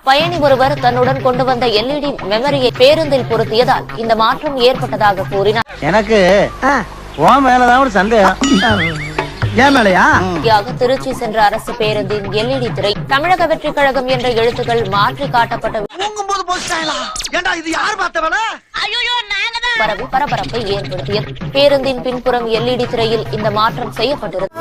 பயணி ஒருவர் தன்னுடன் கொண்டு வந்த LED மெமரியை பேருந்தில் பொருத்தியதால் இந்த மாற்றம் ஏற்பட்டதாக கூறினார். எனக்கு மேலதான் ஒரு சந்தேகம். திருச்சி சென்ற அரசு பேருந்தின் LED திரை தமிழக வெற்றி கழகம் என்ற எழுத்துக்கள் மாற்றி காட்டப்பட்ட பரபரப்பை ஏற்படுத்தியது. பேருந்தின் பின்புறம் LED திரையில் இந்த மாற்றம் செய்யப்பட்டிருந்தது.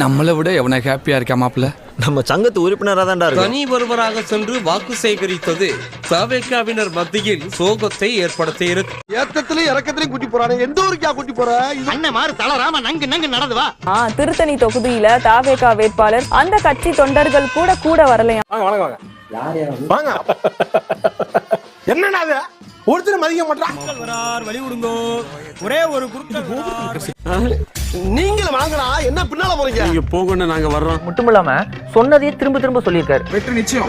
நம்மளை விட எவனை ஹாப்பியா இருக்கா மாப்பிள்ள? நம்ம சங்கத்து உறுப்பினரா தான்டா இருக்கு. தனி ஒருவராக சென்று வாக்கு சேகரித்தது தவேகாவினர் மத்தியில் சோகத்தை ஏற்படுத்தியிருக்கு. ஏத்தத்திலும் இறக்கத்திலும் கூட்டி போறானே, எந்த ஊருக்கா கூட்டி போற? அண்ணன் மாறு தளராம நங்கு நங்கு நடந்து வா. திருத்தணி தொகுதியில தவேகா வேட்பாளர் அந்த கட்சி தொண்டர்கள் கூட வரலையா? வாங்க. என்னடா அது? ஒருத்தர் மதிக்க மாட்டான். வழி விடுங்க. ஒரே ஒரு நீங்களும் வாங்கடா. என்ன பின்னால போறீங்க? நீங்க போகணும், நாங்க வர்றோம். மட்டுமில்லாம சொன்னதையே திரும்ப சொல்லியிருக்காரு. வெற்றி நிச்சயம்.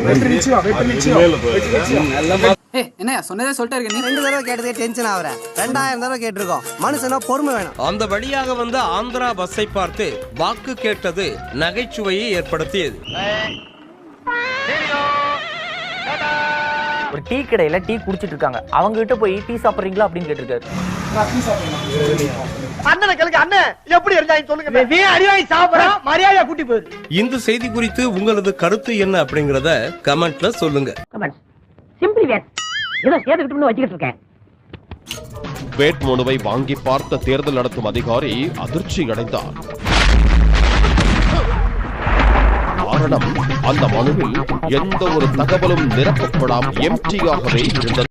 என்ன சொன்னதே சொல்லிட்டே இருக்க. நீ 2 தடவை கேட்டதே டென்ஷன் ஆவற. 2000 தடவை கேட்டிருக்கோம். மனுஷனா பொறுமை வேணும். அந்த வழியாக வந்த ஆந்திரா பஸ்ஸை பார்த்து வாக்கு கேட்டது நகைச்சுவையை ஏற்படுத்தியது. ஒரு டீ கடையில டீ குடிச்சிட்டு இருக்காங்க. அவங்க கிட்ட போய் டீ சாப்பிடுறீங்களா அப்படின்னு கேட்டிருக்காரு. இந்த செய்தி குறித்து உங்களது கருத்து என்ன அப்படிங்கறத கமெண்ட்ல சொல்லுங்க. வேட்புமனுவை வாங்கி பார்த்த தேர்தல் நடத்தும் அதிகாரி அதிர்ச்சி அடைந்தார். காரணம், அந்த மனுவில் எந்த ஒரு தகவலும் நிரப்பப்படாமல் எம்டியாகவே இருந்தது.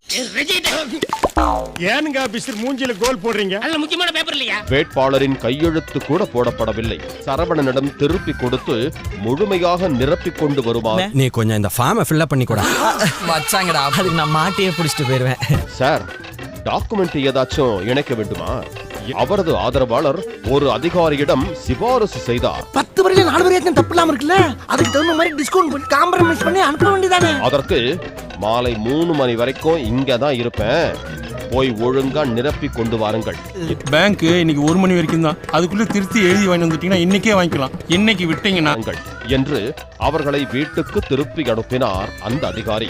ஏனுங்க பிஸ்டர் மூஞ்சில கோல் போடுறீங்க? நல்ல முக்கியமான பேப்பர் இல்லையா? வேட்பாளரின் கையெழுத்து கூட போடப்படவில்லை. சரவணனிடம் திருப்பி கொடுத்து முழுமையாக நிரப்பிக் கொண்டு வருவார். நீ கொஞ்சம் இந்த ஃபார்மை ஃபில் பண்ணி கூட வச்சாங்கடா. அதுக்கு நான் மாட்டியே பிடிச்சிட்டு போயிருவேன். சார், டாக்குமெண்ட் ஏதாச்சும் இணைக்க வேண்டுமா? அவரது ஆதரவாளர் ஒரு அதிகாரியிடம் சிபாரிசு செய்தார். 10 வரையில 4 வரைக்கும் தப்பு இல்லாம இருக்குல்ல, அதுக்கு தகுந்த மாதிரி டிஸ்கவுண்ட் பண்ணி காம்ப்ரமைஸ் பண்ணி அனுப்ப வேண்டியதானே. அதற்கு மாலை 3 மணி வரைக்கும் இங்கதான் இருப்பேன், போய் ஒழுங்கா நிரப்பி கொண்டு வாருங்கள். பேங்க் இன்னைக்கு 1 மணி வரைக்கும் தான், அதுக்குள்ள திருத்தி எழுதி வாங்கி வந்துட்டீங்கன்னா இன்னைக்கே வாங்கிக்கலாம், இன்னைக்கு விட்டீங்கன்னா என்று அவர்களை வீட்டுக்கு திருப்பி அனுப்பினார் அந்த அதிகாரி.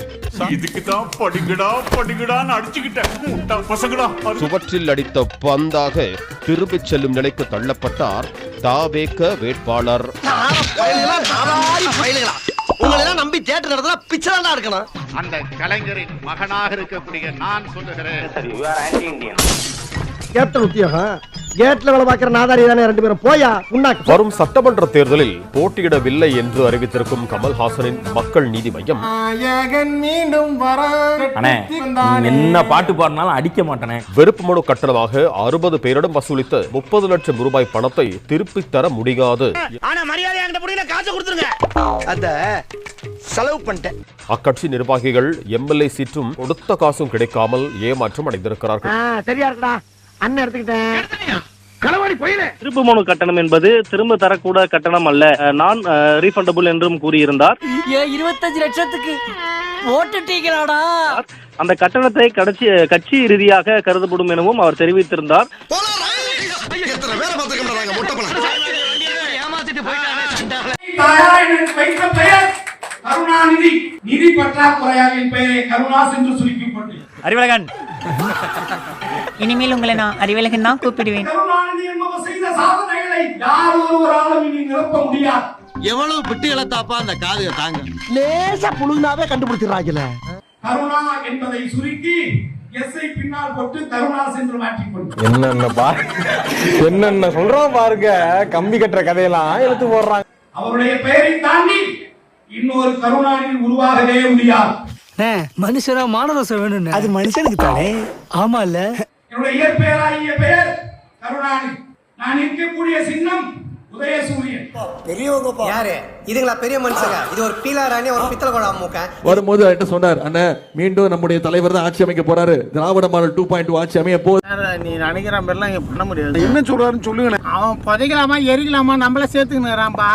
சுவற்றில் அடித்த பந்தாக திரும்பிச் செல்லும் நிலைக்கு தள்ளப்பட்டார் தவேக வேட்பாளர். உங்களெல்லாம் நம்பி தியேட்டர் நடந்தா பிச்சைதான் இருக்கணும். அந்த கலைஞரின் மகனாக இருக்கக்கூடிய நான் சொல்லுகிறேன், கேப்டன் உத்தியோகம் கேட்ல வேலை பார்க்கிற நாதாரி தானே 2 பேரும் போயா. வரும் சட்டமன்ற தேர்தலில் போட்டியிடவில்லை என்று அறிவித்திருக்கும் கமல்ஹாசனின் மக்கள் நீதி மையம் என்ன பாட்டு பாடினாலும் அடிக்க மாட்டேனே. வெறுப்பு மனு கட்டணமாக 60 பேரிடம் வசூலித்த 30 லட்சம் ரூபாய் பணத்தை திருப்பித் தர முடியாது. செலவு பண்ணிட்டேன். அக்கட்சி நிர்வாகிகள் எம்எல்ஏ சீற்றும் கொடுத்த காசும் கிடைக்காமல் ஏமாற்றம் அடைந்திருக்கிறார்கள். சரியா இருக்கா அண்ணன் எடுத்துக்கிட்டேன். திருப்பு மனு கட்டணம் என்பது திரும்ப தரக்கூட கட்டணம் அல்ல, நான் ரீஃபண்டபிள் என்றும் கூறியிருந்தார். 25 லட்சத்துக்கு ஓட்டுட்டீங்களாடா. அந்த கட்டணத்தை கட்சி ரீதியாக கருதப்படும் எனவும் அவர் தெரிவித்திருந்தார். கருணாநிதி நிதி பற்றாக்குறையாளின் பெயரை கருணாஸ் என்று சுருக்கிக் கொண்டு அறிவழகன், இனிமேல் உங்களை நான் அறிவழகன் தான் கூப்பிடுவேன். கருணாநிதி என்பவர் செய்த சாதனைகளை யார் ஒருவராலும் இனி நிரப்ப முடியாது. எவ்வளவு பிட்டு இழத்தாப்பா அந்த காதுக தாங்க. லேசா புழுந்தாவே கண்டுபிடிச்சிடறாங்கல. கருணா என்பதை சுருக்கி எஸ்ஐ பின்னால் போட்டு கருணாஸ் என்று மாற்றிக்கொண்டு என்னென்ன சொல்றோம் பாருங்க. கம்பி கட்டுற கதையெல்லாம் எடுத்து போடுறாங்க. அவருடைய பெயரை தாண்டி இன்னொரு கருணாநிதி உருவாகவே முடியாது. மனுஷனா மானரசம் வேணும். அது மனுஷனுக்கு தானே. ஆமா இல்ல, என்னுடைய இயற்பெயராகிய பெயர் கருணாநிதி. நான் இருக்கக்கூடிய சின்னம் உதயசூரியன். பெரியவங்க யாரு இதுங்களா? பெரிய மனுஷங்க. இது ஒரு பீலாராணி, ஒரு பித்தளை கூட அம்முக்க வரும்போது என்கிட்ட சொன்னார், அண்ணா மீண்டும் நம்முடைய தலைவர் தான் ஆட்சி அமைக்க போறாரு, திராவிட மாடல் 2.2 ஆட்சி அமைய போகுது. நீ நினைக்கிற பேர்லாம் இங்க பண்ண முடியாது. என்ன சொல்றாருன்னு சொல்லுங்க. அவன் புதைக்கலாமா எரிக்கலாமா நம்மள சேர்த்துக்கிறான்பா.